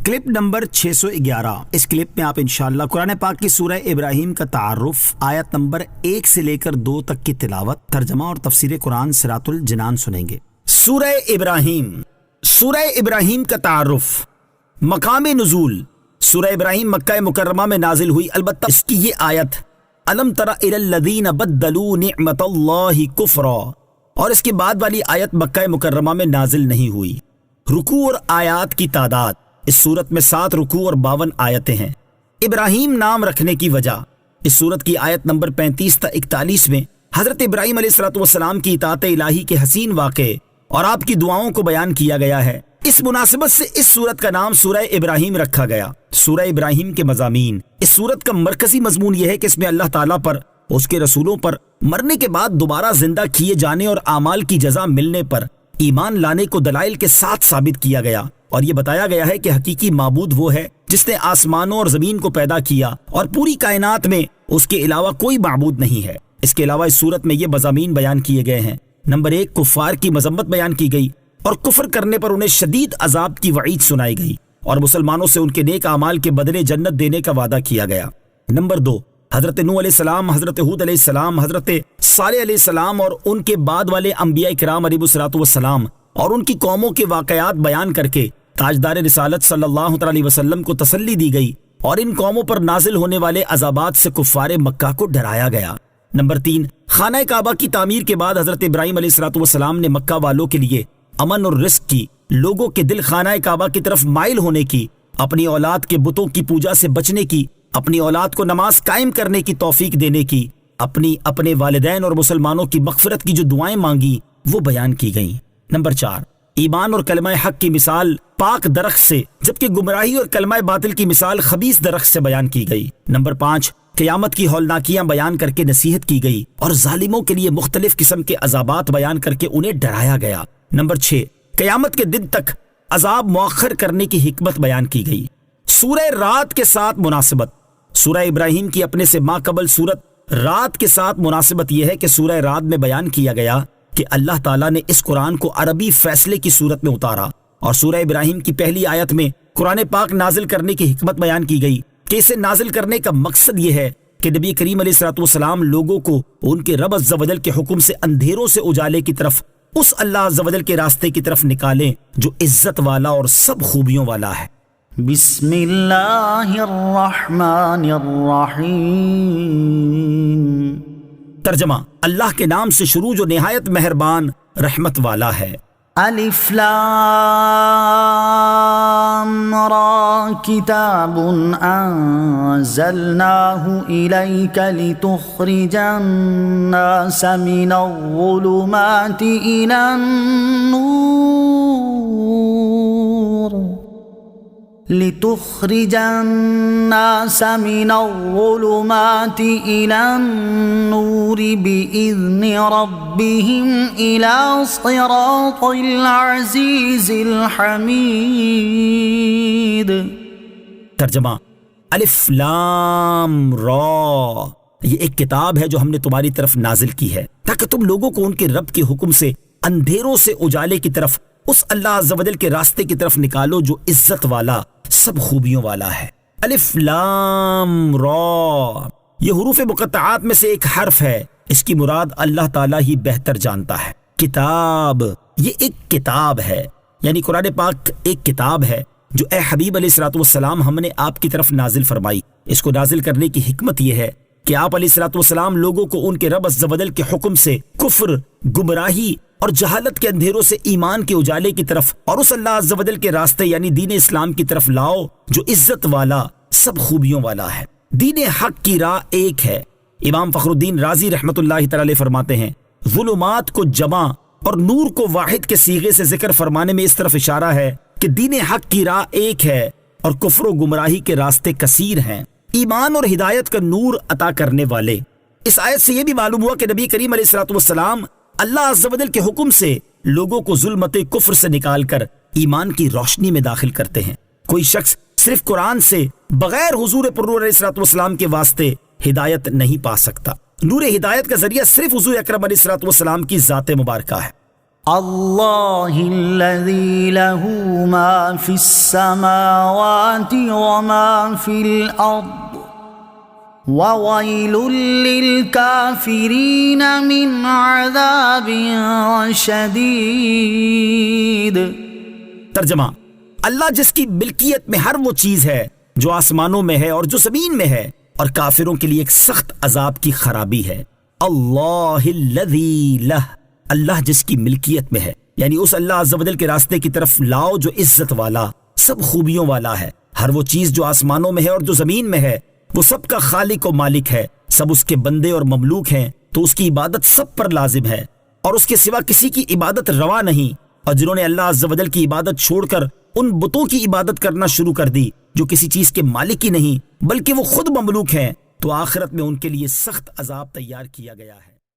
Clip number 611۔ اس clip میں آپ انشاءاللہ قرآن پاک کی سورہ ابراہیم کا تعارف، آیت نمبر 1 سے لے کر 2 تک کی تلاوت، ترجمہ اور تفسیر قرآن صراط الجنان سنیں گے۔ سورہ ابراہیم کا تعارف۔ مقام نزول، سورہ ابراہیم مکہ مکرمہ میں نازل ہوئی، البتہ اس کی یہ آیت الم تر الی الذین بدلوا نعمت اللہ کفرا، اور اس کے بعد والی آیت مکہ مکرمہ میں نازل نہیں ہوئی۔ رکوع اور آیات کی تعداد، اس صورت میں 7 رکوع اور 52 آیتیں ہیں۔ ابراہیم نام رکھنے کی وجہ، اس صورت کی آیت نمبر 35 تا 41 میں حضرت ابراہیم علیہ السلام کی اطاعت الہی کے حسین واقعے اور آپ کی دعاؤں کو بیان کیا گیا ہے۔ اس مناسبت سے اس سورت کا نام سورہ ابراہیم رکھا گیا۔ سورہ ابراہیم کے مضامین، اس سورت کا مرکزی مضمون یہ ہے کہ اس میں اللہ تعالیٰ پر، اس کے رسولوں پر مرنے کے بعد دوبارہ زندہ کیے جانے اور اعمال کی جزا ملنے پر ایمان لانے کو دلائل کے ساتھ ثابت کیا گیا، اور یہ بتایا گیا ہے کہ حقیقی معبود وہ ہے جس نے آسمانوں اور زمین کو پیدا کیا اور پوری کائنات میں اس کے علاوہ کوئی معبود نہیں ہے۔ اس کے علاوہ اس صورت میں یہ مضامین بیان کیے گئے ہیں۔ نمبر 1، کفار کی مذمت بیان کی گئی اور کفر کرنے پر انہیں شدید عذاب کی وعید سنائی گئی، اور مسلمانوں سے ان کے نیک اعمال کے بدلے جنت دینے کا وعدہ کیا گیا۔ نمبر 2، حضرت نوح علیہ السلام، حضرت ہود علیہ السلام، حضرت صالح علیہ السلام اور ان کے بعد والے انبیاء کرام علیہ السلام اور ان کی قوموں کے واقعات بیان کر کے تاجدار رسالت صلی اللہ علیہ وسلم کو تسلی دی گئی، اور ان قوموں پر نازل ہونے والے عذابات سے کفار مکہ کو ڈرایا گیا۔ نمبر 3، خانہ کعبہ کی تعمیر کے بعد حضرت ابراہیم علیہ السلام نے مکہ والوں کے لیے امن اور رزق کی، لوگوں کے دل خانہ کعبہ کی طرف مائل ہونے کی، اپنی اولاد کے بتوں کی پوجا سے بچنے کی، اپنی اولاد کو نماز قائم کرنے کی توفیق دینے کی، اپنے والدین اور مسلمانوں کی مغفرت کی جو دعائیں مانگی وہ بیان کی گئیں۔ نمبر 4، ایمان اور کلمہ حق کی مثال پاک درخت سے، جبکہ گمراہی اور کلمہ باطل کی مثال خبیث درخت سے بیان کی گئی۔ نمبر 5، قیامت کی ہولناکیاں بیان کر کے نصیحت کی گئی اور ظالموں کے لیے مختلف قسم کے عذابات بیان کر کے انہیں ڈرایا گیا۔ نمبر 6، قیامت کے دن تک عذاب مؤخر کرنے کی حکمت بیان کی گئی۔ سورہ رات کے ساتھ مناسبت، سورہ ابراہیم کی اپنے سے ماقبل سورت رات کے ساتھ مناسبت یہ ہے کہ سورہ رات میں بیان کیا گیا کہ اللہ تعالیٰ نے اس قرآن کو عربی فیصلے کی صورت میں اتارا، اور سورہ ابراہیم کی پہلی آیت میں قرآن پاک نازل کرنے کی حکمت بیان کی گئی کہ اسے نازل کرنے کا مقصد یہ ہے کہ نبی کریم علیہ السلام لوگوں کو ان کے رب عز و جل کے حکم سے اندھیروں سے اجالے کی طرف، اس اللہ عز و جل کے راستے کی طرف نکالیں جو عزت والا اور سب خوبیوں والا ہے۔ بسم اللہ الرحمن الرحیم۔ ترجمہ، اللہ کے نام سے شروع جو نہایت مہربان رحمت والا ہے۔ الف لام را کتاب انزلناه الیک لتخرج الناس من الظلمات الی النور لتخرج الناس من الظلمات إلى النور بإذن ربهم إلى صراط العزيز الحميد۔ ترجمہ، الف لام را، یہ ایک کتاب ہے جو ہم نے تمہاری طرف نازل کی ہے تاکہ تم لوگوں کو ان کے رب کے حکم سے اندھیروں سے اجالے کی طرف، اس اللہ عز و جل کے راستے کی طرف نکالو جو عزت والا سب خوبیوں والا ہے۔ الف لام را، یہ حروف مقطعات میں سے ایک حرف ہے، اس کی مراد اللہ تعالیٰ ہی بہتر جانتا ہے۔ کتاب، یہ ایک کتاب ہے، یعنی قرآن پاک ایک کتاب ہے جو اے حبیب علیہ السلام ہم نے آپ کی طرف نازل فرمائی۔ اس کو نازل کرنے کی حکمت یہ ہے کہ آپ علیہ السلام لوگوں کو ان کے رب عز و جل کے حکم سے کفر، گمراہی اور جہالت کے اندھیروں سے ایمان کے اجالے کی طرف اور اس اللہ عز و جل کے راستے یعنی دین اسلام کی طرف لاؤ جو عزت والا سب خوبیوں والا ہے۔ دین حق کی راہ ایک ہے۔ امام فخر الدین رازی رحمت اللہ تعالی فرماتے ہیں، ظلمات کو جمع اور نور کو واحد کے صیغے سے ذکر فرمانے میں اس طرف اشارہ ہے کہ دین حق کی راہ ایک ہے اور کفر و گمراہی کے راستے کثیر ہیں۔ ایمان اور ہدایت کا نور عطا کرنے والے۔ اس آیت سے یہ بھی معلوم ہوا کہ نبی کریم علیہ السلام اللہ عز و جل کے حکم سے لوگوں کو ظلمت کفر سے نکال کر ایمان کی روشنی میں داخل کرتے ہیں۔ کوئی شخص صرف قرآن سے بغیر حضور پرنور علیہ السلام کے واسطے ہدایت نہیں پا سکتا۔ نور ہدایت کا ذریعہ صرف حضور اکرم علیہ السلام کی ذات مبارکہ ہے۔ اللہ الذی لہ ما فی السماوات وما فی الارض وَوَيْلٌ لِّلْكَافِرِينَ مِنْ عَذَابٍ شَدِيدٍ۔ ترجمہ: اللہ جس کی ملکیت میں ہر وہ چیز ہے جو آسمانوں میں ہے اور جو زمین میں ہے، اور کافروں کے لیے ایک سخت عذاب کی خرابی ہے۔ اللہ الذی لہ، اللہ جس کی ملکیت میں ہے، یعنی اس اللہ عز و جل کے راستے کی طرف لاؤ جو عزت والا، سب خوبیوں والا ہے۔ ہر وہ چیز جو آسمانوں میں ہے اور جو زمین میں ہے، وہ سب کا خالق و مالک ہے، سب اس کے بندے اور مملوک ہیں، تو اس کی عبادت سب پر لازم ہے، اور اس کے سوا کسی کی عبادت روا نہیں۔ اور جنہوں نے اللہ عز و جل کی عبادت چھوڑ کر ان بتوں کی عبادت کرنا شروع کر دی جو کسی چیز کے مالک ہی نہیں بلکہ وہ خود مملوک ہیں، تو آخرت میں ان کے لیے سخت عذاب تیار کیا گیا ہے۔